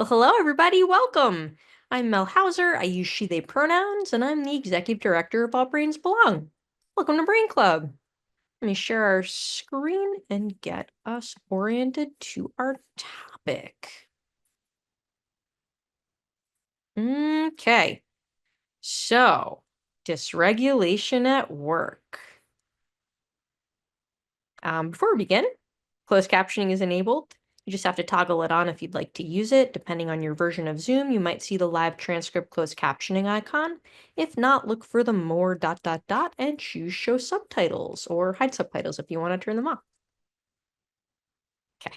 Well, hello, everybody. Welcome. I'm Mel Hauser. I use she, they pronouns, and I'm the executive director of All Brains Belong. Welcome to Brain Club. Let me share our screen and get us oriented to our topic. Okay, so dysregulation at work. Before we begin, closed captioning is enabled. You just have to toggle it on if you'd like to use it. Depending on your version of Zoom, you might see the live transcript closed captioning icon. If not, look for the more ... and choose show subtitles or hide subtitles if you want to turn them off. Okay.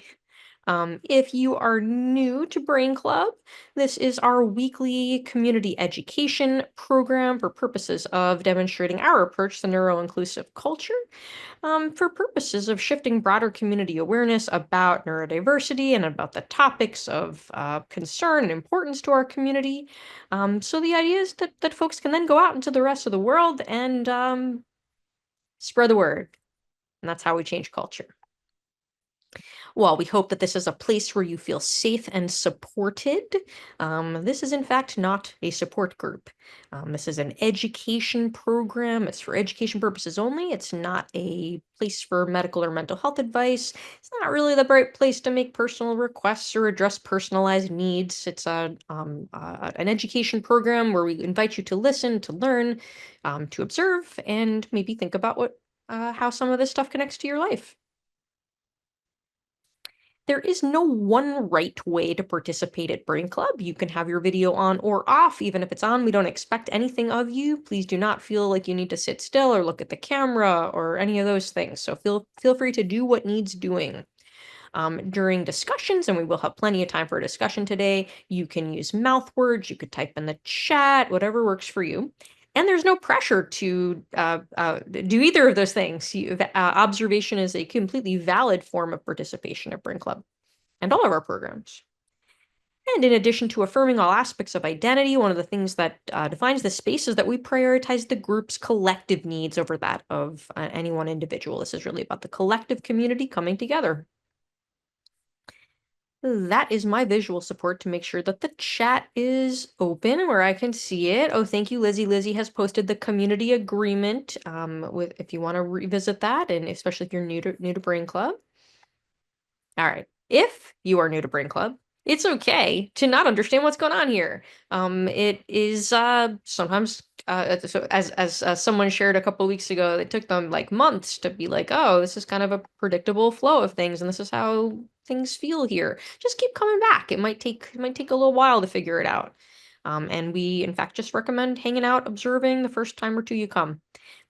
If you are new to Brain Club, this is our weekly community education program for purposes of demonstrating our approach to neuro-inclusive culture. For purposes of shifting broader community awareness about neurodiversity and about the topics of concern and importance to our community. So the idea is that folks can then go out into the rest of the world and spread the word. And that's how we change culture. Well, we hope that this is a place where you feel safe and supported. This is, in fact, not a support group. This is an education program. It's for education purposes only. It's not a place for medical or mental health advice. It's not really the right place to make personal requests or address personalized needs. It's an education program where we invite you to listen, to learn, to observe, and maybe think about how some of this stuff connects to your life. There is no one right way to participate at Brain Club. You can have your video on or off. Even if it's on, we don't expect anything of you. Please do not feel like you need to sit still or look at the camera or any of those things. So feel free to do what needs doing. During discussions, and we will have plenty of time for a discussion today, you can use mouth words, you could type in the chat, whatever works for you. And there's no pressure to do either of those things. Observation is a completely valid form of participation at Brain Club and all of our programs. And in addition to affirming all aspects of identity, one of the things that defines the space is that we prioritize the group's collective needs over that of any one individual. This is really about the collective community coming together. That is my visual support to make sure that the chat is open where I can see it. Oh, thank you, Lizzie. Lizzie has posted the community agreement if you want to revisit that, and especially if you're new to Brain Club. All right. If you are new to Brain Club, it's okay to not understand what's going on here. It is sometimes so as someone shared a couple weeks ago, it took them like months to be like, oh, this is kind of a predictable flow of things, and this is how things feel here. Just keep coming back. It might take a little while to figure it out. And we, in fact, just recommend hanging out, observing the first time or two you come.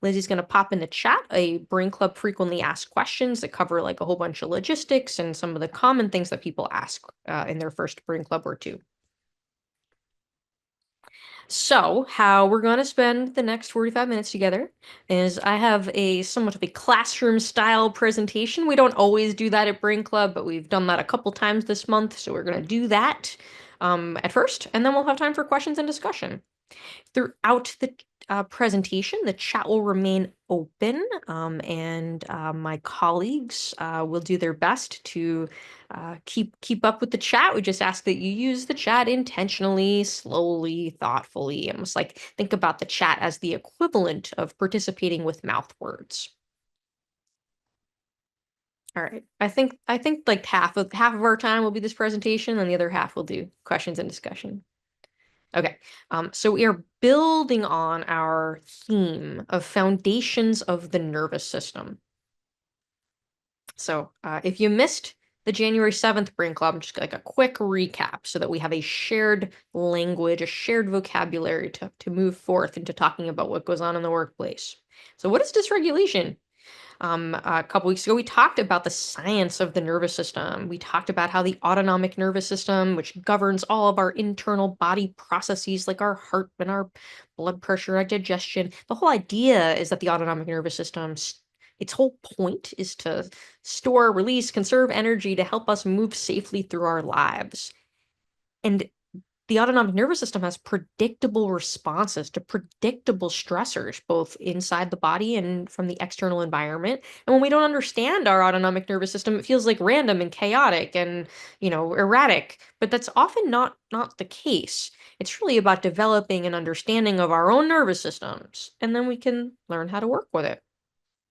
Lizzie's going to pop in the chat a Brain Club frequently asked questions that cover like a whole bunch of logistics and some of the common things that people ask in their first Brain Club or two. So how we're going to spend the next 45 minutes together is I have somewhat of a classroom style presentation. We don't always do that at Brain Club, but we've done that a couple times this month. So we're going to do that at first, and then we'll have time for questions and discussion. Throughout the presentation, the chat will remain open, and my colleagues will do their best to keep up with the chat. We just ask that you use the chat intentionally, slowly, thoughtfully, almost like think about the chat as the equivalent of participating with mouth words. All right. I think like half of our time will be this presentation, and the other half will do questions and discussion. Okay, so we are building on our theme of foundations of the nervous system. So if you missed the January 7th Brain Club, just like a quick recap so that we have a shared language, a shared vocabulary to move forth into talking about what goes on in the workplace. So what is dysregulation? A couple weeks ago, we talked about the science of the nervous system. We talked about how the autonomic nervous system, which governs all of our internal body processes like our heart and our blood pressure, our digestion. The whole idea is that the autonomic nervous system, its whole point is to store, release, conserve energy to help us move safely through our lives. And the autonomic nervous system has predictable responses to predictable stressors, both inside the body and from the external environment. And when we don't understand our autonomic nervous system, it feels like random and chaotic and, erratic. But that's often not the case. It's really about developing an understanding of our own nervous systems, and then we can learn how to work with it.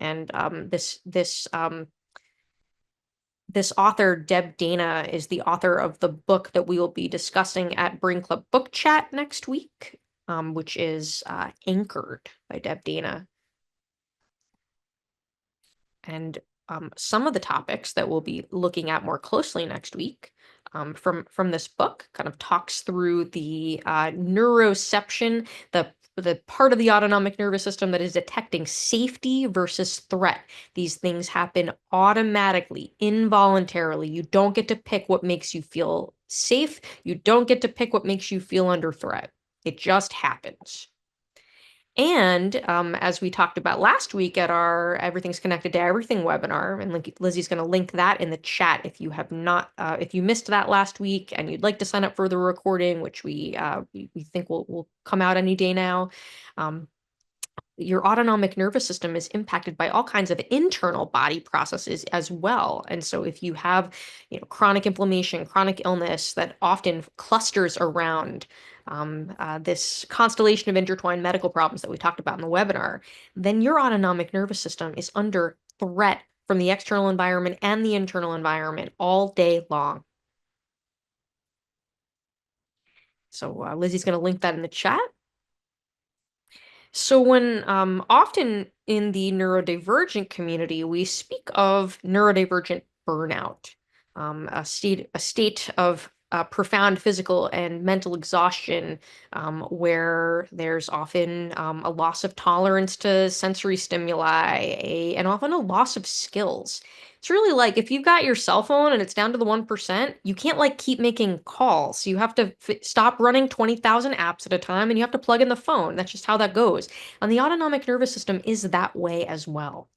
And this author, Deb Dana, is the author of the book that we will be discussing at Brain Club Book Chat next week, which is Anchored by Deb Dana. And some of the topics that we'll be looking at more closely next week from this book kind of talks through the neuroception, the part of the autonomic nervous system that is detecting safety versus threat. These things happen automatically, involuntarily. You don't get to pick what makes you feel safe. You don't get to pick what makes you feel under threat. It just happens. And as we talked about last week at our Everything's Connected to Everything webinar, and Lizzie's going to link that in the chat if you have not, if you missed that last week and you'd like to sign up for the recording, which we think will come out any day now. Your autonomic nervous system is impacted by all kinds of internal body processes as well. And so if you have, chronic inflammation, chronic illness that often clusters around this constellation of intertwined medical problems that we talked about in the webinar, then your autonomic nervous system is under threat from the external environment and the internal environment all day long. So Lizzie's going to link that in the chat. So when often in the neurodivergent community, we speak of neurodivergent burnout, a state of profound physical and mental exhaustion, where there's often a loss of tolerance to sensory stimuli, and often a loss of skills. It's really like if you've got your cell phone and it's down to the 1%, you can't like keep making calls. You have to stop running 20,000 apps at a time and you have to plug in the phone. That's just how that goes. And the autonomic nervous system is that way as well.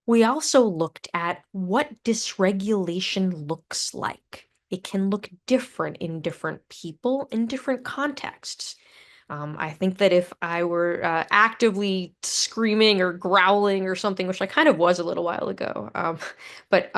We also looked at what dysregulation looks like. It can look different in different people in different contexts. I think that if I were actively screaming or growling or something, which I kind of was a little while ago, but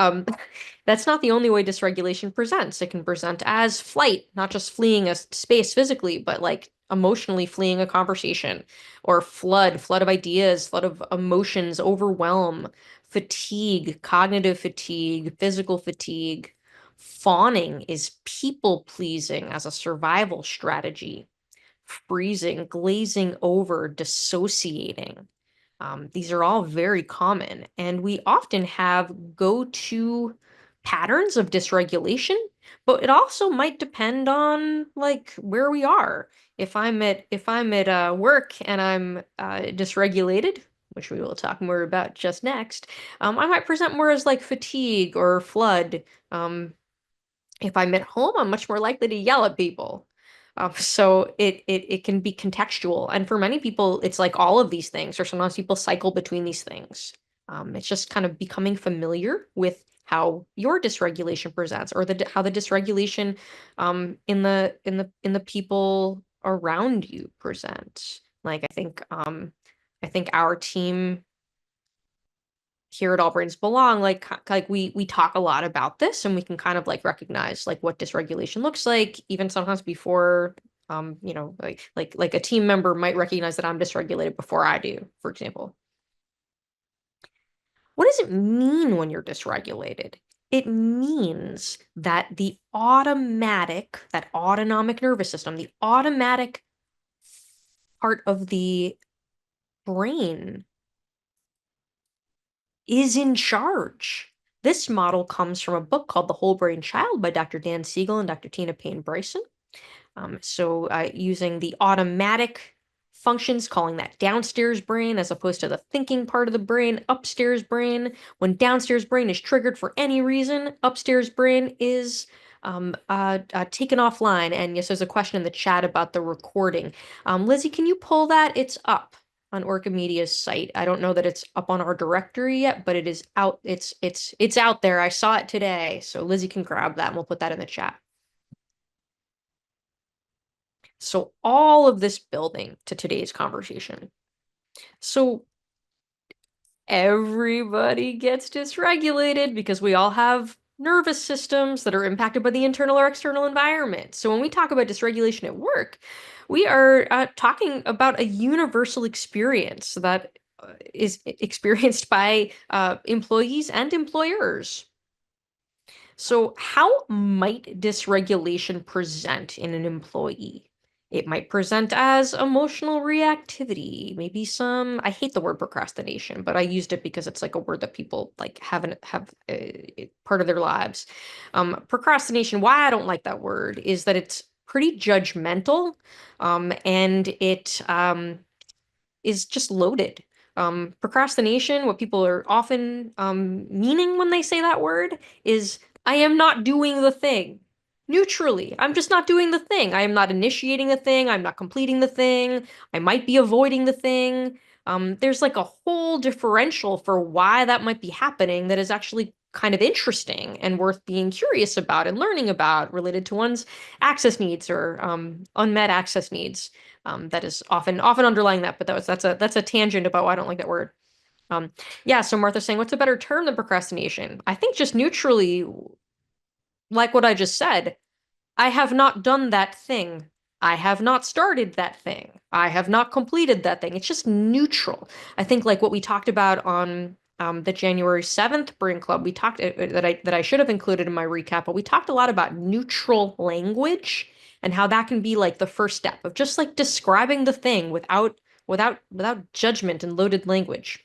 that's not the only way dysregulation presents. It can present as flight, not just fleeing a space physically, but like emotionally fleeing a conversation, or flood of ideas, flood of emotions, overwhelm, fatigue, cognitive fatigue, physical fatigue. Fawning is people pleasing as a survival strategy. Freezing, glazing over, dissociating. These are all very common, and we often have go-to patterns of dysregulation, but it also might depend on like where we are. If I'm at work and I'm dysregulated, which we will talk more about just next, I might present more as like fatigue or flood. If I'm at home, I'm much more likely to yell at people. So it can be contextual. And for many people, it's like all of these things, or sometimes people cycle between these things. It's just kind of becoming familiar with how your dysregulation presents, or how the dysregulation in the people around you presents. Like I think our team here at All Brains Belong, like we talk a lot about this, and we can kind of like recognize like what dysregulation looks like, even sometimes before like a team member might recognize that I'm dysregulated before I do, for example. What does it mean when you're dysregulated? It means that that autonomic nervous system, the automatic part of the brain is in charge. This model comes from a book called The Whole Brain Child by Dr. Dan Siegel and Dr. Tina Payne Bryson. Using the automatic functions, calling that downstairs brain as opposed to the thinking part of the brain, upstairs brain. When downstairs brain is triggered for any reason, upstairs brain is taken offline. And yes, there's a question in the chat about the recording. Lizzie, can you pull that? It's up on Orca Media's site. I don't know that it's up on our directory yet, but it is out. It's out there. I saw it today. So Lizzie can grab that and we'll put that in the chat. So all of this building to today's conversation. So everybody gets dysregulated because we all have nervous systems that are impacted by the internal or external environment. So when we talk about dysregulation at work, we are talking about a universal experience that is experienced by employees and employers. So, how might dysregulation present in an employee? It might present as emotional reactivity, maybe some, I hate the word procrastination, but I used it because it's like a word that people like have part of their lives. Procrastination, why I don't like that word is that it's pretty judgmental, and it is just loaded. Procrastination, what people are often meaning when they say that word is, I am not doing the thing. Neutrally, I'm just not doing the thing. I am not initiating the thing. I'm not completing the thing. I might be avoiding the thing. There's like a whole differential for why that might be happening that is actually kind of interesting and worth being curious about and learning about related to one's access needs or unmet access needs. That is often underlying that, but that's a tangent about why I don't like that word. Um, yeah, so Martha's saying, what's a better term than procrastination? I think just neutrally, like what I just said, I have not done that thing. I have not started that thing. I have not completed that thing. It's just neutral. I think like what we talked about on the January 7th Brain Club, we talked that I should have included in my recap, but we talked a lot about neutral language and how that can be like the first step of just like describing the thing without judgment and loaded language.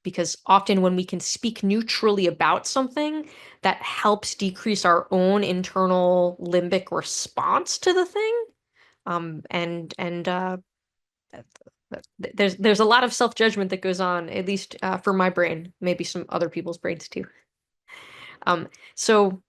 Because often when we can speak neutrally about something, that helps decrease our own internal limbic response to the thing. And there's a lot of self-judgment that goes on, at least for my brain, maybe some other people's brains too. So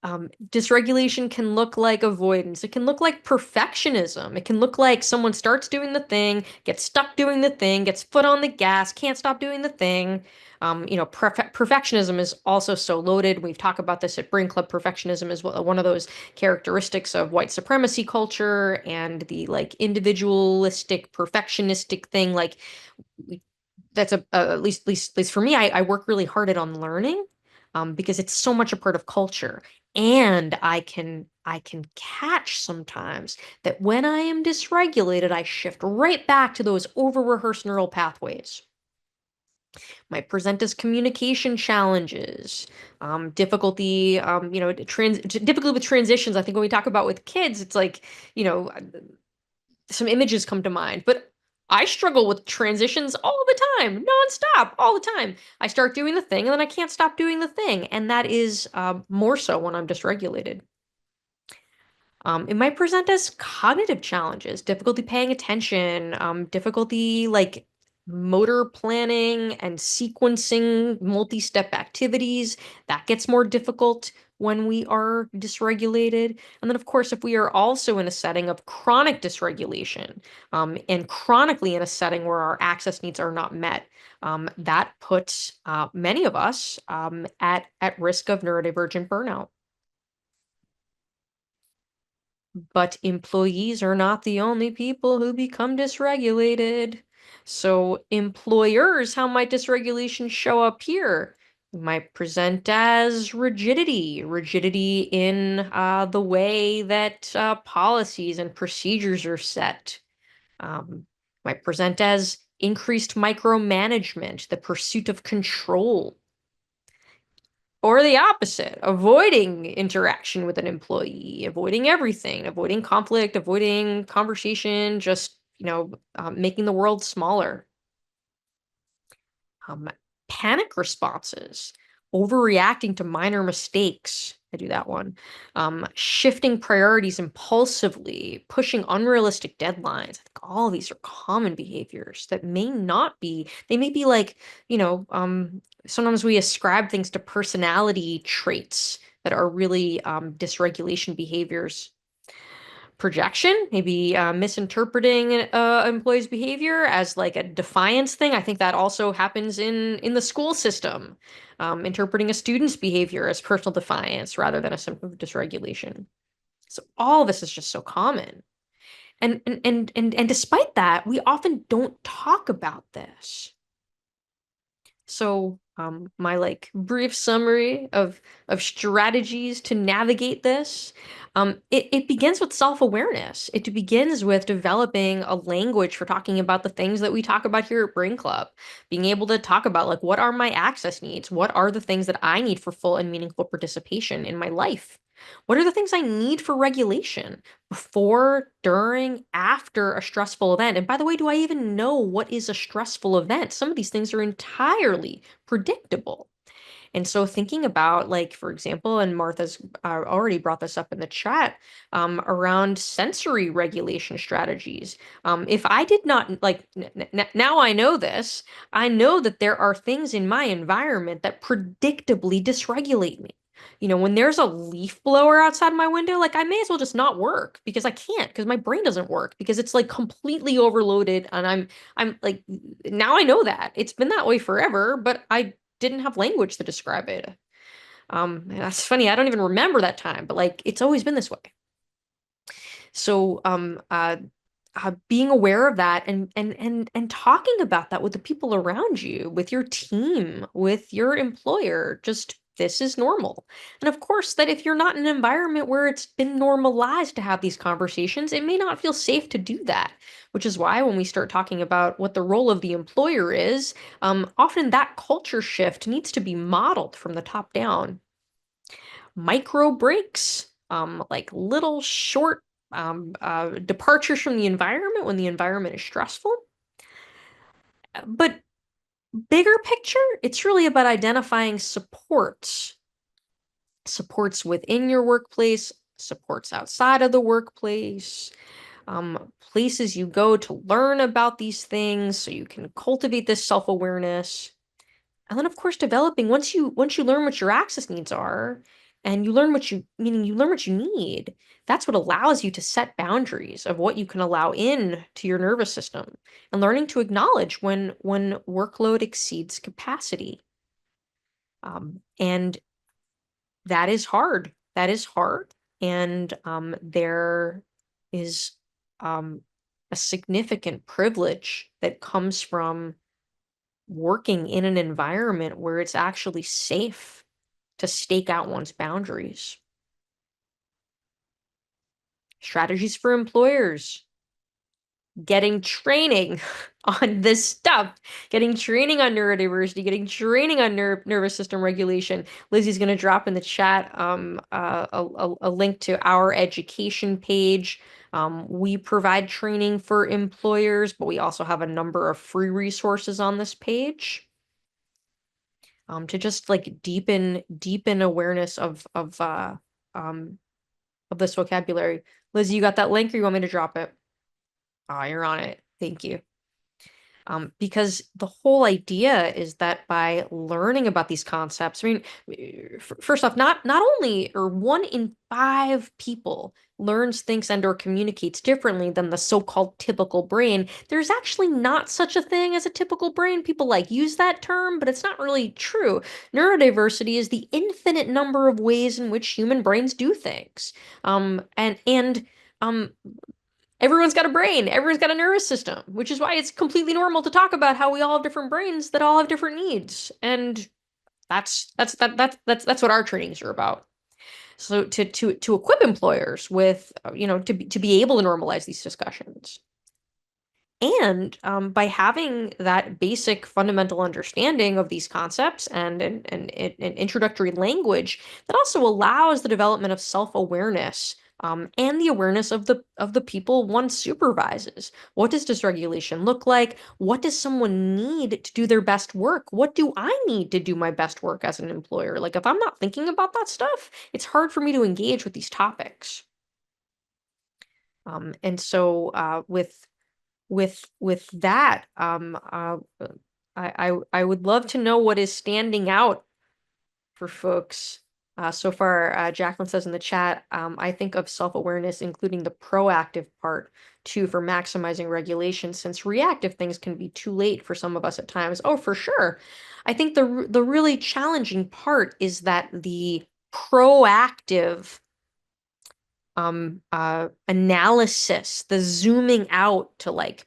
dysregulation can look like avoidance. It can look like perfectionism. It can look like someone starts doing the thing, gets stuck doing the thing, gets foot on the gas, can't stop doing the thing. Perfectionism is also so loaded. We've talked about this at Brain Club. Perfectionism is one of those characteristics of white supremacy culture and the like individualistic, perfectionistic thing. Like that's at least for me, I work really hard at unlearning because it's so much a part of culture. And I can catch sometimes that when I am dysregulated, I shift right back to those over-rehearsed neural pathways. Might present as communication challenges, difficulty, difficulty with transitions. I think when we talk about with kids, it's like, some images come to mind, but I struggle with transitions all the time, nonstop, all the time. I start doing the thing and then I can't stop doing the thing. And that is more so when I'm dysregulated. It might present as cognitive challenges, difficulty paying attention, difficulty like motor planning and sequencing multi-step activities. That gets more difficult when we are dysregulated. And then, of course, if we are also in a setting of chronic dysregulation, and chronically in a setting where our access needs are not met, that puts many of us at risk of neurodivergent burnout. But employees are not the only people who become dysregulated. So, employers, how might dysregulation show up here? It might present as rigidity in the way that policies and procedures are set. Might present as increased micromanagement, the pursuit of control. Or the opposite, avoiding interaction with an employee, avoiding everything, avoiding conflict, avoiding conversation, just, making the world smaller. Um, Panic responses, overreacting to minor mistakes. I do that one. Shifting priorities impulsively, pushing unrealistic deadlines. I think all these are common behaviors that they may be like, sometimes we ascribe things to personality traits that are really dysregulation behaviors. Projection, maybe misinterpreting employees' behavior as like a defiance thing. I think that also happens in the school system, interpreting a student's behavior as personal defiance rather than a symptom of dysregulation. So all of this is just so common. And despite that, we often don't talk about this. So, my like brief summary of strategies to navigate this, it begins with self-awareness. It begins with developing a language for talking about the things that we talk about here at Brain Club. Being able to talk about like what are my access needs? What are the things that I need for full and meaningful participation in my life? What are the things I need for regulation before, during, after a stressful event? And by the way, do I even know what is a stressful event? Some of these things are entirely predictable. And so thinking about like, for example, and Martha's already brought this up in the chat, around sensory regulation strategies. If I did not like, now I know this, I know that there are things in my environment that predictably dysregulate me. When there's a leaf blower outside my window, like I may as well just not work because I can't, because my brain doesn't work because it's like completely overloaded and I'm like, now I know that. It's been that way forever, but I didn't have language to describe it. That's funny. I don't even remember that time, but like it's always been this way. So, being aware of that and talking about that with the people around you, with your team, with your employer, just this is normal. And of course, that if you're not in an environment where it's been normalized to have these conversations, it may not feel safe to do that. Which is why when we start talking about what the role of the employer is, often that culture shift needs to be modeled from the top down. Micro breaks, like little short departures from the environment when the environment is stressful. But bigger picture, it's really about identifying supports. Supports within your workplace, supports outside of the workplace, places you go to learn about these things so you can cultivate this self-awareness. And then of course developing once you learn what your access needs are and you learn you learn what you need, that's what allows you to set boundaries of what you can allow in to your nervous system and learning to acknowledge when workload exceeds capacity. And that is hard. That is hard. And there is a significant privilege that comes from working in an environment where it's actually safe to stake out one's boundaries. Strategies for employers. Getting training on this stuff, getting training on neurodiversity, getting training on nervous system regulation. Lizzie's going to drop in the chat a link to our education page. We provide training for employers, but we also have a number of free resources on this page. To just like deepen awareness of this vocabulary. Lizzie, you got that link, or you want me to drop it? Oh, you're on it. Thank you. Because the whole idea is that by learning about these concepts, I mean, first off, not only or 1 in 5 people learns, thinks, and/or communicates differently than the so-called typical brain. There's actually not such a thing as a typical brain. People like use that term, but it's not really true. Neurodiversity is the infinite number of ways in which human brains do things. And everyone's got a brain, everyone's got a nervous system, which is why it's completely normal to talk about how we all have different brains that all have different needs. And that's what our trainings are about. So to equip employers with to be able to normalize these discussions. And by having that basic fundamental understanding of these concepts and an introductory language that also allows the development of self-awareness, and the awareness of the people one supervises. What does dysregulation look like? What does someone need to do their best work? What do I need to do my best work as an employer? Like if I'm not thinking about that stuff, it's hard for me to engage with these topics. And so with that, I would love to know what is standing out for folks. So far, Jacqueline says in the chat, I think of self-awareness, including the proactive part too, for maximizing regulation, since reactive things can be too late for some of us at times. Oh, for sure. I think the really challenging part is that the proactive analysis, the zooming out to like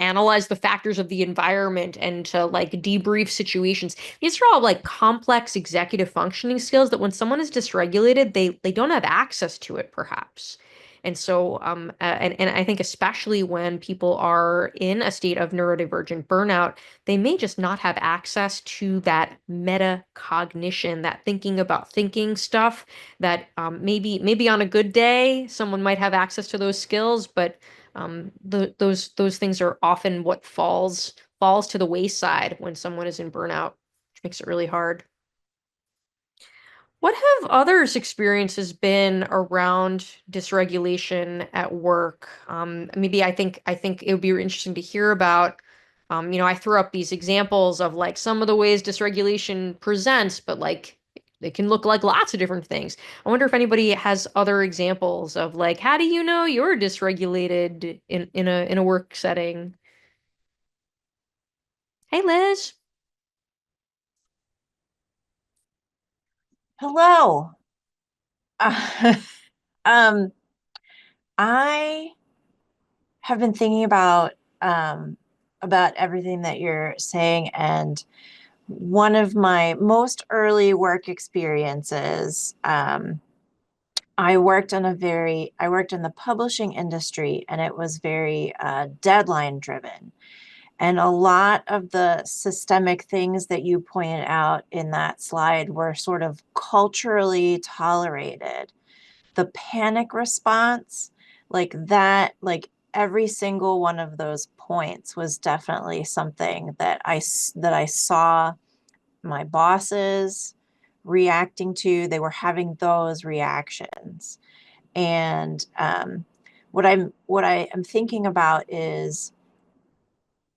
analyze the factors of the environment and to like debrief situations. These are all like complex executive functioning skills that when someone is dysregulated, they don't have access to it perhaps. And so, and I think especially when people are in a state of neurodivergent burnout, they may just not have access to that metacognition, that thinking about thinking stuff that maybe on a good day, someone might have access to those skills, but those things are often what falls to the wayside when someone is in burnout, which makes it really hard. What have others' experiences been around dysregulation at work? Maybe I think it would be interesting to hear about. I threw up these examples of like some of the ways dysregulation presents, but like it can look like lots of different things. I wonder if anybody has other examples of like how do you know you're dysregulated in a work setting? Hey, Liz. Hello. Uh, um, I have been thinking about everything that you're saying, and one of my most early work experiences, I worked in the publishing industry, and it was very deadline driven. And a lot of the systemic things that you pointed out in that slide were sort of culturally tolerated. The panic response, like that, like every single one of those points was definitely something that I saw my bosses reacting to. They were having those reactions. And what I am thinking about is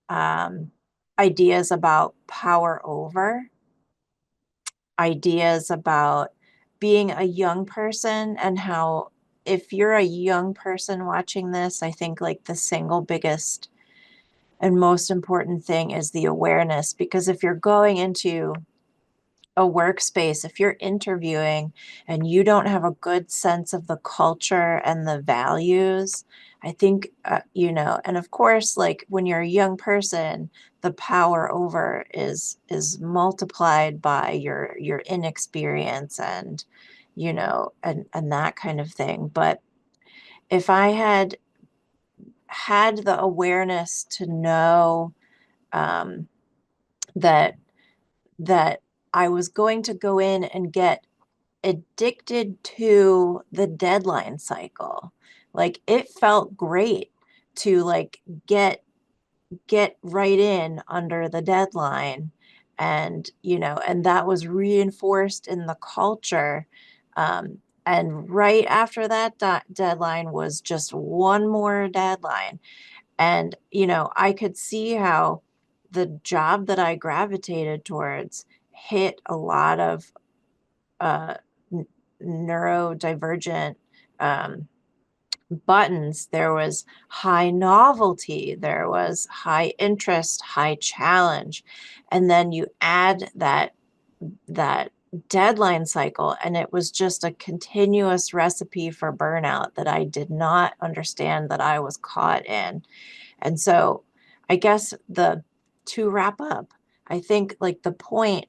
um, ideas about power over, ideas about being a young person, and how if you're a young person watching this, I think like the single biggest and most important thing is the awareness. Because if you're going into a workspace, if you're interviewing and you don't have a good sense of the culture and the values, I think, and of course, like when you're a young person, the power over is multiplied by your inexperience and, and that kind of thing. But if I had the awareness to know um, that that I was going to go in and get addicted to the deadline cycle. Like it felt great to like get right in under the deadline, and and that was reinforced in the culture. And right after that deadline was just one more deadline. And I could see how the job that I gravitated towards hit a lot of uh, neurodivergent um, buttons. There was high novelty, there was high interest, high challenge, and then you add that deadline cycle, and it was just a continuous recipe for burnout that I did not understand that I was caught in. And so, I guess the to wrap up, I think like the point,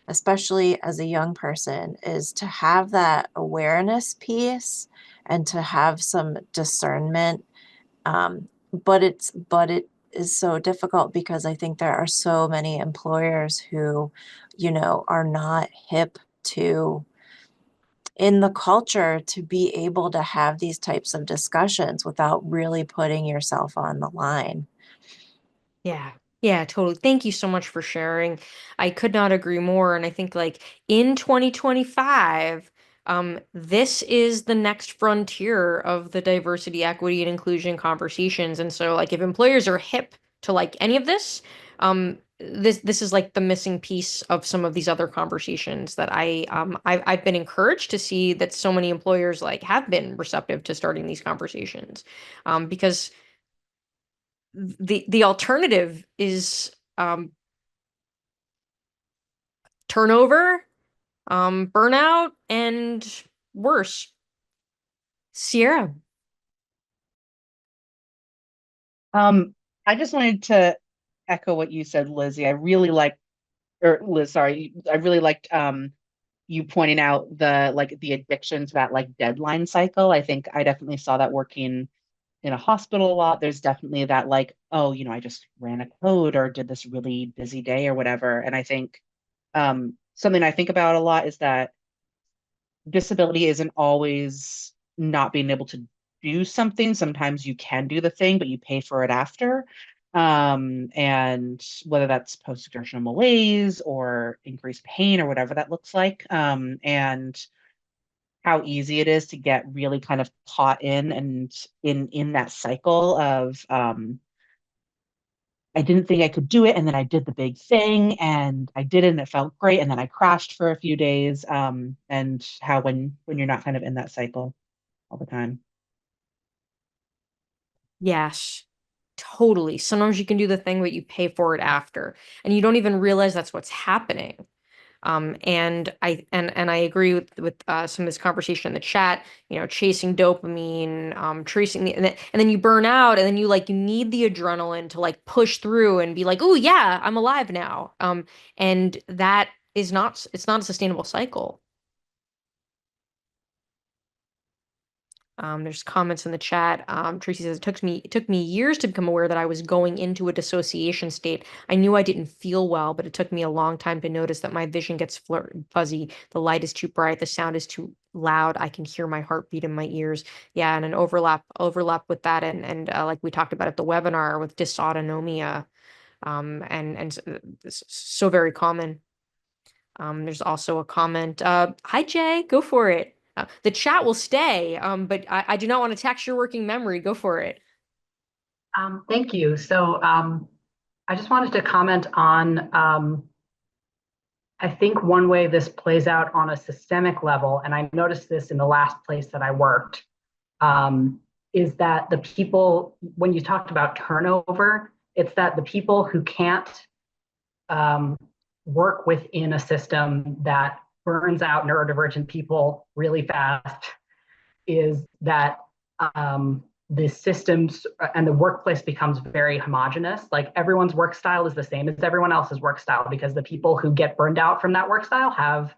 especially as a young person, is to have that awareness piece and to have some discernment. But it is so difficult because I think there are so many employers who, are not hip to in the culture to be able to have these types of discussions without really putting yourself on the line. Yeah. Yeah, totally. Thank you so much for sharing. I could not agree more. And I think like in 2025, this is the next frontier of the diversity, equity, and inclusion conversations. And so like if employers are hip to like any of this, this is like the missing piece of some of these other conversations that I've been encouraged to see that so many employers like have been receptive to starting these conversations. Because the alternative is turnover, burnout, and worse. Sierra. Um, I just wanted to echo what you said, Lizzie. I really liked, or Liz, sorry, I really liked you pointing out the addiction to that like deadline cycle. I think I definitely saw that working in a hospital a lot. There's definitely that like, oh, I just ran a code or did this really busy day or whatever. And I think something I think about a lot is that disability isn't always not being able to do something. Sometimes you can do the thing, but you pay for it after. And whether that's post-exertional malaise or increased pain or whatever that looks like. And how easy it is to get really kind of caught in and in that cycle of I didn't think I could do it, and then I did the big thing, and I did it, and it felt great, and then I crashed for a few days. And how when you're not kind of in that cycle all the time. Yes, totally. Sometimes you can do the thing, but you pay for it after, and you don't even realize that's what's happening. And I agree with some of this conversation in the chat. Chasing dopamine, tracing and then you burn out, and then you need the adrenaline to like push through and be like, oh yeah, I'm alive now. And that is not it's not a sustainable cycle. There's comments in the chat. Tracy says it took me years to become aware that I was going into a dissociation state. I knew I didn't feel well, but it took me a long time to notice that my vision gets fuzzy. The light is too bright. The sound is too loud. I can hear my heartbeat in my ears. Yeah, and an overlap with that, and like we talked about at the webinar with dysautonomia, and so very common. There's also a comment. Hi, Jay. Go for it. The chat will stay, but I do not want to tax your working memory. Go for it. Thank you. I just wanted to comment on, I think one way this plays out on a systemic level, and I noticed this in the last place that I worked, is that the people, when you talked about turnover, it's that the people who can't um, work within a system that burns out neurodivergent people really fast is that the systems and the workplace becomes very homogenous. Like everyone's work style is the same as everyone else's work style because the people who get burned out from that work style have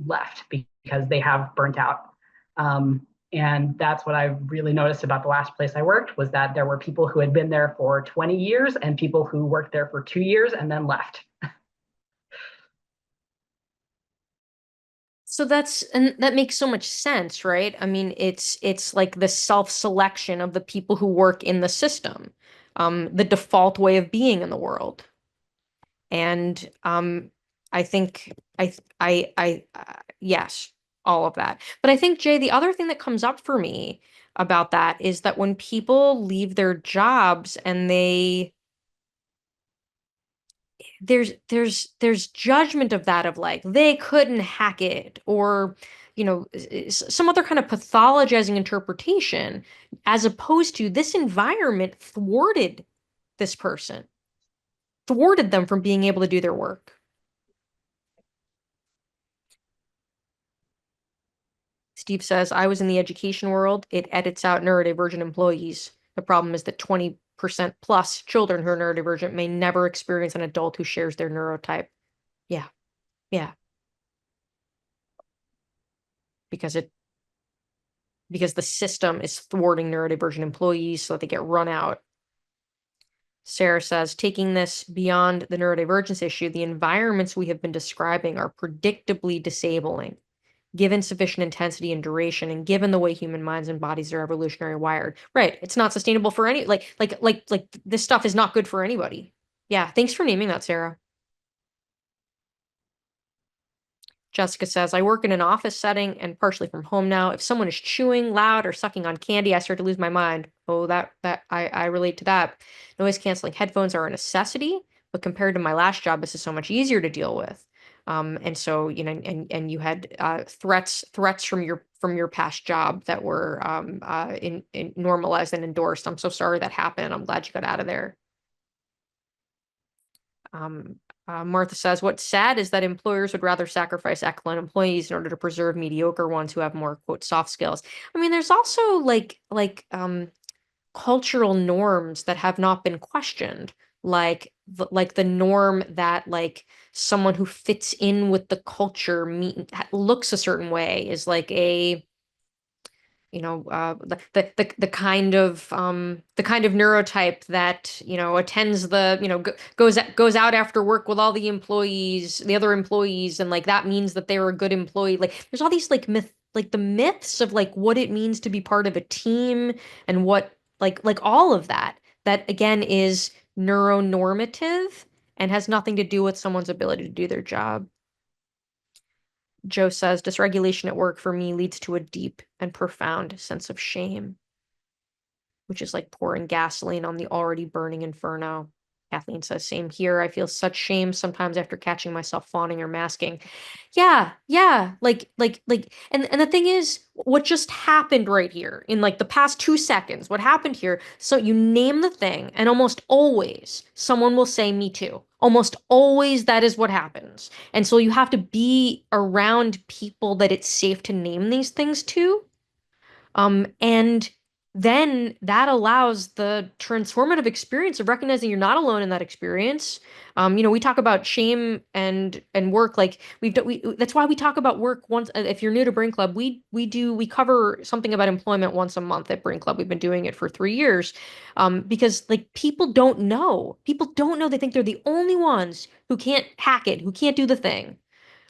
left because they have burnt out. And that's what I really noticed about the last place I worked was that there were people who had been there for 20 years and people who worked there for 2 years and then left. And that makes so much sense, right? I mean, it's like the self-selection of the people who work in the system, the default way of being in the world. And I think yes, all of that. But I think, Jay, the other thing that comes up for me about that is that when people leave their jobs and there's judgment of that, of like they couldn't hack it, or some other kind of pathologizing interpretation, as opposed to this environment this person thwarted them from being able to do their work. Steve says, I was in the education world. It edits out neurodivergent employees. The problem is that 20% plus children who are neurodivergent may never experience an adult who shares their neurotype. Yeah, yeah. Because it because the system is thwarting neurodivergent employees so that they get run out. Sarah says, taking this beyond the neurodivergence issue, the environments we have been describing are predictably disabling, given sufficient intensity and duration, and given the way human minds and bodies are evolutionary wired. Right. It's not sustainable for any like this stuff is not good for anybody. Yeah, thanks for naming that, Sarah. Jessica says, I work in an office setting and partially from home now. If someone is chewing loud or sucking on candy, I start to lose my mind. Oh, I relate to that. Noise canceling headphones are a necessity, but compared to my last job, this is so much easier to deal with. And so, and you had threats from your past job that were in normalized and endorsed. I'm so sorry that happened. I'm glad you got out of there. Martha says, what's sad is that employers would rather sacrifice excellent employees in order to preserve mediocre ones who have more, quote, soft skills. I mean, there's also cultural norms that have not been questioned, like the norm that like someone who fits in with the culture looks a certain way is like a the kind of neurotype that attends goes out after work with all the other employees, and like that means that they're a good employee. Like there's all these the myths of like what it means to be part of a team, and what like all of that again is neuronormative and has nothing to do with someone's ability to do their job. Joe says, dysregulation at work for me leads to a deep and profound sense of shame, which is like pouring gasoline on the already burning inferno. Kathleen says, same here. I feel such shame sometimes after catching myself fawning or masking. Yeah. And the thing is, what just happened right here in like the past 2 seconds, what happened here? So you name the thing, and almost always someone will say, me too. Almost always that is what happens. And so you have to be around people that it's safe to name these things to. And then that allows the transformative experience of recognizing you're not alone in that experience. We talk about shame and work, like that's why we talk about work once. If you're new to Brain Club, we cover something about employment once a month at Brain Club. We've been doing it for 3 years, because like people don't know. People don't know. They think they're the only ones who can't hack it, who can't do the thing.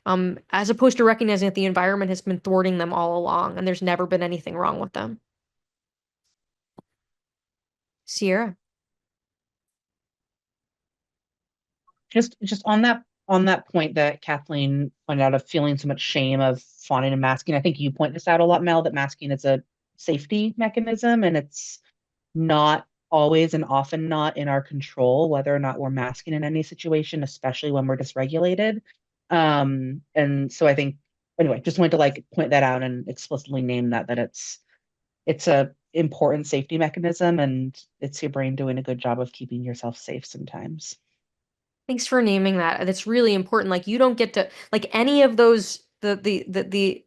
As opposed to recognizing that the environment has been thwarting them all along and there's never been anything wrong with them. Sierra. Just on that point that Kathleen pointed out of feeling so much shame of fawning and masking. I think you point this out a lot, Mel, that masking is a safety mechanism, and it's not always and often not in our control whether or not we're masking in any situation, especially when we're dysregulated. And so I think anyway, just wanted to like point that out and explicitly name that it's a important safety mechanism, and it's your brain doing a good job of keeping yourself safe sometimes. Thanks for naming that. That's really important. Like you don't get to like any of those the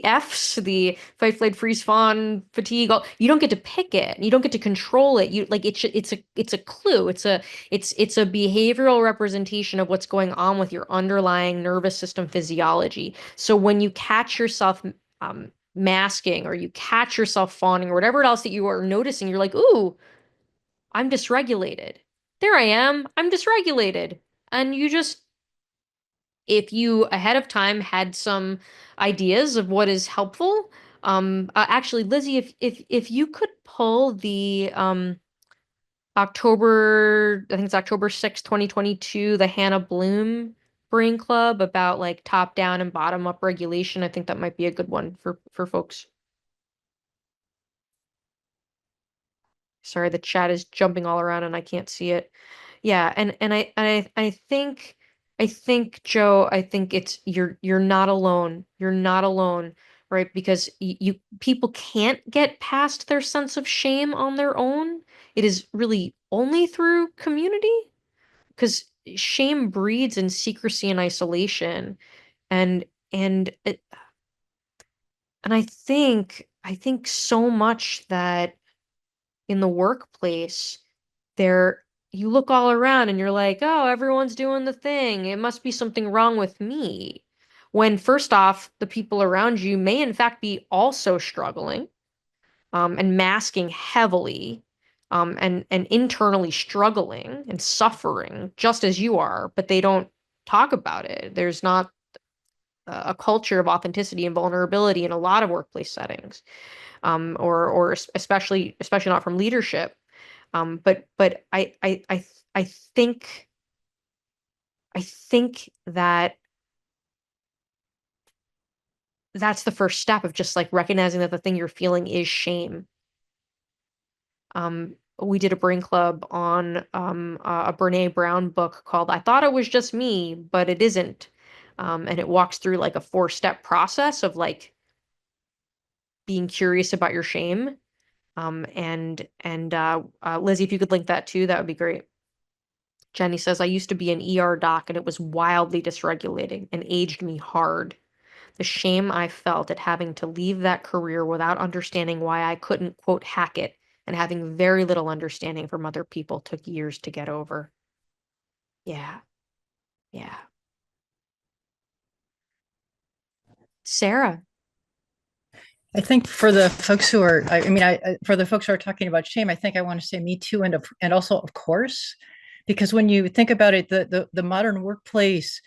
F's, the fight, flight, freeze, fawn, fatigue. You don't get to pick it. You don't get to control it. You like it's a clue. It's a behavioral representation of what's going on with your underlying nervous system physiology. So when you catch yourself masking, or you catch yourself fawning, or whatever else that you are noticing, you're like, ooh, I'm dysregulated. There I am. I'm dysregulated. And you just, if you ahead of time had some ideas of what is helpful, actually, Lizzie, if you could pull the I think it's October 6th, 2022, the Hannah Bloom Brain Club about like top down and bottom up regulation. I think that might be a good one for folks. Sorry, the chat is jumping all around and I can't see it. Yeah, and I think Joe, I think it's you're not alone. You're not alone, right? Because people can't get past their sense of shame on their own. It is really only through community, because shame breeds in secrecy and isolation. And and it, and I think so much that in the workplace, there you look all around and you're like, oh, everyone's doing the thing. It must be something wrong with me. When first off, the people around you may in fact be also struggling, and masking heavily, and internally struggling and suffering just as you are, but they don't talk about it. There's not a culture of authenticity and vulnerability in a lot of workplace settings, or especially not from leadership. But I think that that's the first step of just like recognizing that the thing you're feeling is shame. We did a brain club on a Brene Brown book called I Thought It Was Just Me, but It Isn't. And it walks through like a 4-step process of like being curious about your shame. And Lizzie, if you could link that too, that would be great. Jenny says, I used to be an ER doc and it was wildly dysregulating and aged me hard. The shame I felt at having to leave that career without understanding why I couldn't, quote, hack it, and having very little understanding from other people took years to get over. Yeah, yeah. Sarah. I think for the folks who are, I mean, for the folks who are talking about shame, I think I want to say me too, and also of course, because when you think about it, the modern workplace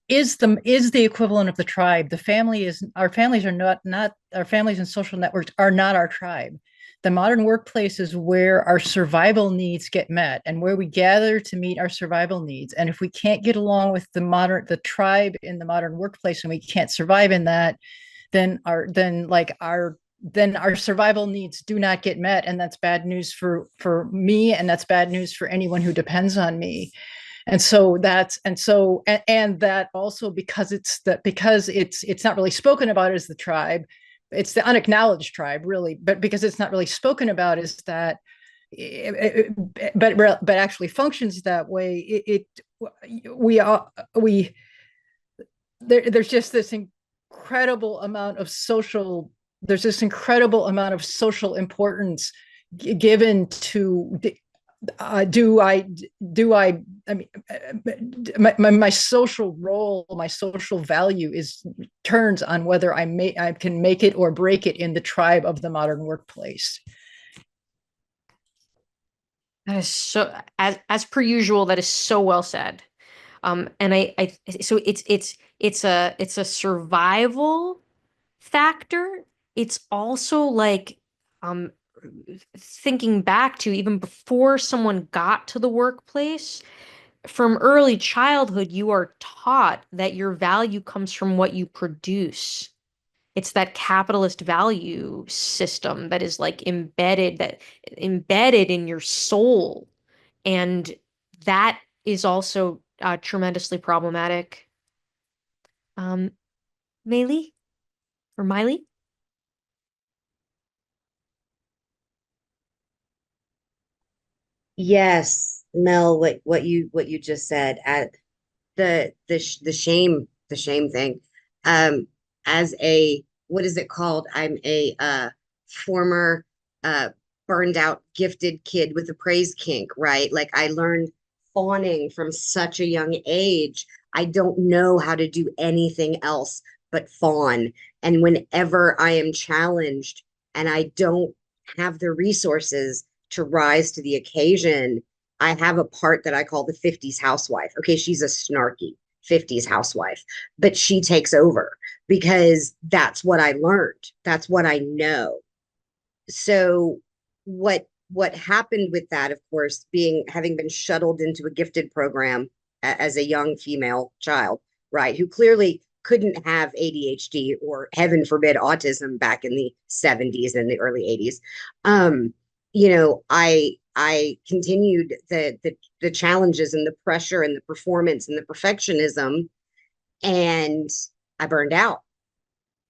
is the equivalent of the tribe. The family is our families are not our families and social networks are not our tribe. The modern workplace is where our survival needs get met and where we gather to meet our survival needs. And if we can't get along with the tribe in the modern workplace and we can't survive in that, then our survival needs do not get met, and that's bad news for me, and that's bad news for anyone who depends on me. And so that also because it's not really spoken about as the tribe, it's the unacknowledged tribe really, but because it's not really spoken about is that but actually functions that way. There's just this incredible amount of social there's this incredible amount of social importance given to I mean my social role, my social value is turns on whether I can make it or break it in the tribe of the modern workplace. That is so, as per usual, that is so well said. And so it's a survival factor. It's also like, um, thinking back to even before someone got to the workplace, from early childhood, you are taught that your value comes from what you produce. It's that capitalist value system that is like embedded in your soul. And that is also tremendously problematic. Um, Maylee or Miley? Yes, Mel, what you just said at the shame thing. Um, as a what is it called? I'm a former uh burned out gifted kid with a praise kink, right? Like I learned fawning from such a young age. I don't know how to do anything else but fawn. And whenever I am challenged and I don't have the resources to rise to the occasion, I have a part that I call the 50s housewife. Okay, she's a snarky 50s housewife, but she takes over because that's what I learned. That's what I know. So what happened with that, of course, being having been shuttled into a gifted program as a young female child, right, who clearly couldn't have ADHD or heaven forbid autism back in the 70s and the early 80s. Um, I continued the challenges and the pressure and the performance and the perfectionism, and I burned out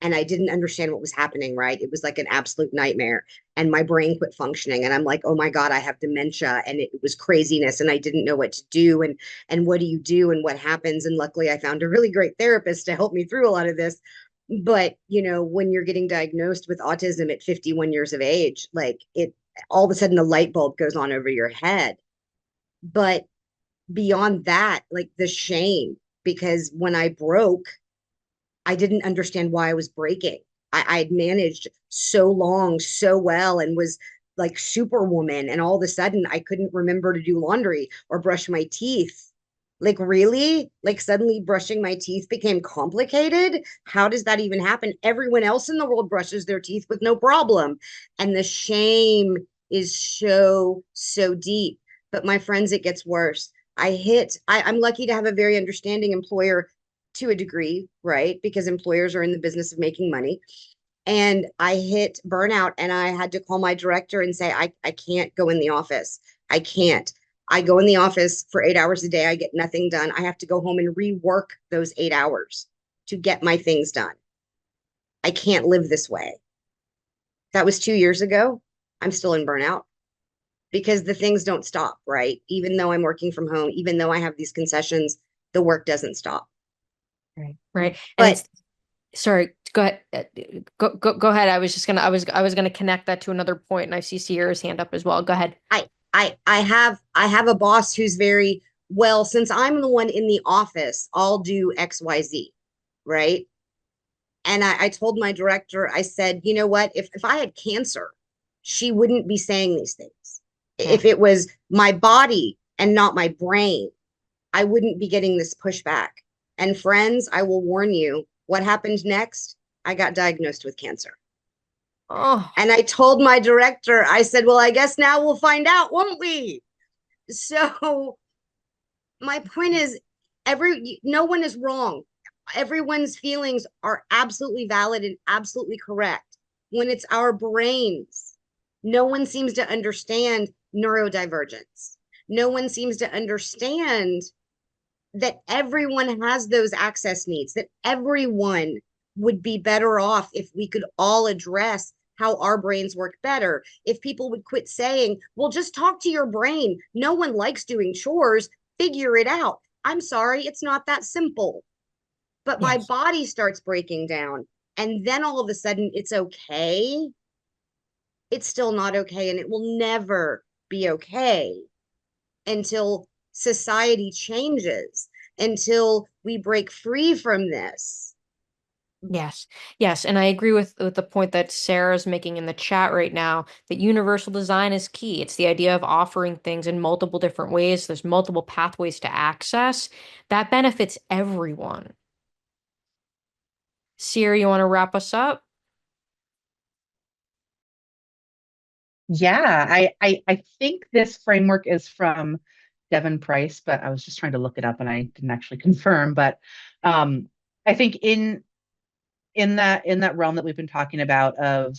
and I didn't understand what was happening, right? It was like an absolute nightmare. And my brain quit functioning. And I'm like, oh my God, I have dementia. And it was craziness. And I didn't know what to do. And what do you do and what happens? And luckily I found a really great therapist to help me through a lot of this. But when you're getting diagnosed with autism at 51 years of age, like it all of a sudden a light bulb goes on over your head. But beyond that, like the shame, because when I broke, I didn't understand why I was breaking. I had managed so long, so well, and was like superwoman. And all of a sudden, I couldn't remember to do laundry or brush my teeth. Like, really? Like, suddenly brushing my teeth became complicated? How does that even happen? Everyone else in the world brushes their teeth with no problem. And the shame is so, so deep. But my friends, it gets worse. I'm lucky to have a very understanding employer to a degree, right? Because employers are in the business of making money. And I hit burnout and I had to call my director and say, I can't go in the office. I can't. I go in the office for 8 hours a day. I get nothing done. I have to go home and rework those 8 hours to get my things done. I can't live this way. That was 2 years ago. I'm still in burnout. because the things don't stop, right? Even though I'm working from home, even though I have these concessions, the work doesn't stop. Right. And But sorry, go ahead. Go ahead. I was gonna connect that to another point, and I see Sierra's hand up as well. Go ahead. I have a boss who's very well, since I'm the one in the office, I'll do XYZ, right? And I told my director, I said, you know what, if I had cancer, she wouldn't be saying these things. Yeah. If it was my body and not my brain, I wouldn't be getting this pushback. And friends, I will warn you, what happened next? I got diagnosed with cancer. Oh, And I told my director, I said, well, I guess now we'll find out, won't we? So my point is, no one is wrong. Everyone's feelings are absolutely valid and absolutely correct. When it's our brains, no one seems to understand neurodivergence. No one seems to understand that everyone has those access needs, that everyone would be better off if we could all address how our brains work better. If people would quit saying, well, just talk to your brain. No one likes doing chores. Figure it out. I'm sorry, it's not that simple. But my yes. body starts breaking down. And then all of a sudden, it's okay. It's still not okay. And it will never be okay until society changes, until we break free from this. Yes, yes, and I agree with the point that Sarah's making in the chat right now, that universal design is key. It's the idea of offering things in multiple different ways. There's multiple pathways to access that benefits everyone. Sierra, you want to wrap us up? Yeah, I think this framework is from Devin Price, but I was just trying to look it up and I didn't actually confirm. But I think in that realm that we've been talking about of,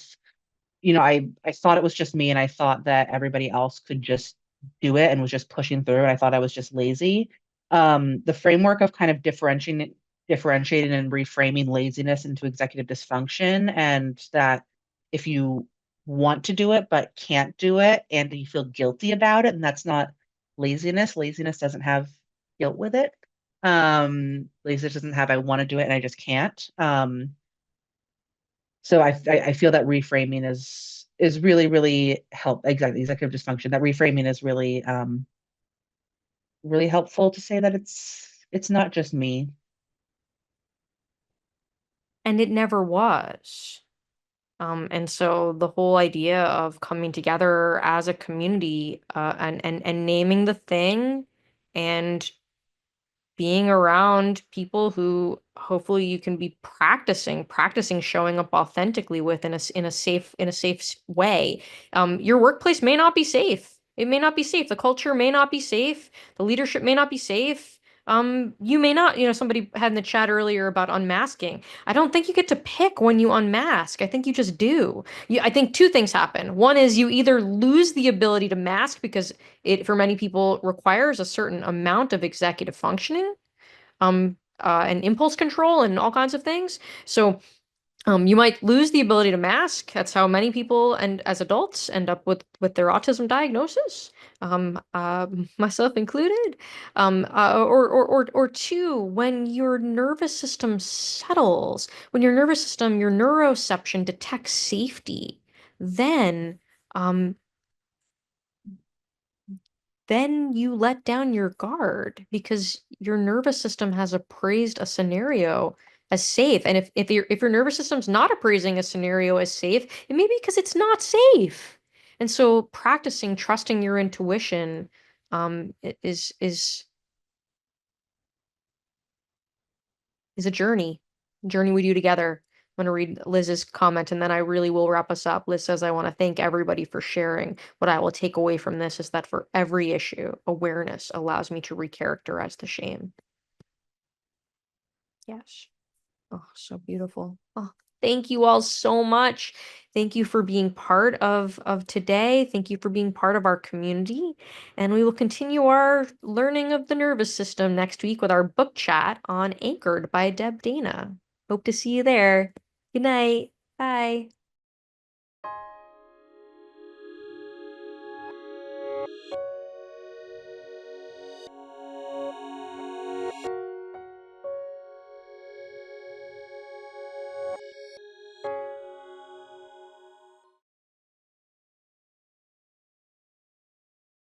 I thought it was just me and I thought that everybody else could just do it and was just pushing through. I thought I was just lazy. The framework of kind of differentiating and reframing laziness into executive dysfunction, and that if you want to do it but can't do it and you feel guilty about it, and that's not laziness. Laziness doesn't have guilt with it. Laziness doesn't have I want to do it and I just can't. So I feel that reframing is really, really help exactly executive dysfunction. That reframing is really really helpful to say that it's not just me. And it never was. And so the whole idea of coming together as a community, and naming the thing and being around people who hopefully you can be practicing showing up authentically with in a safe way. Your workplace may not be safe. It may not be safe. The culture may not be safe. The leadership may not be safe. You may not, somebody had in the chat earlier about unmasking. I don't think you get to pick when you unmask. I think you just do. I think two things happen. One is you either lose the ability to mask because it, for many people, requires a certain amount of executive functioning, and impulse control and all kinds of things. So you might lose the ability to mask. That's how many people and as adults end up with their autism diagnosis, myself included. Or two, when your nervous system settles, when your nervous system, your neuroception detects safety, then um, then you let down your guard because your nervous system has appraised a scenario as safe. And if your nervous system's not appraising a scenario as safe, it may be because it's not safe. And so practicing trusting your intuition, is a journey we do together. I'm going to read Liz's comment and then I really will wrap us up. Liz says, I want to thank everybody for sharing. What I will take away from this is that for every issue, awareness allows me to recharacterize the shame. Yes. Oh, so beautiful. Oh, thank you all so much. Thank you for being part of today. Thank you for being part of our community. And we will continue our learning of the nervous system next week with our book chat on Anchored by Deb Dana. Hope to see you there. Good night. Bye.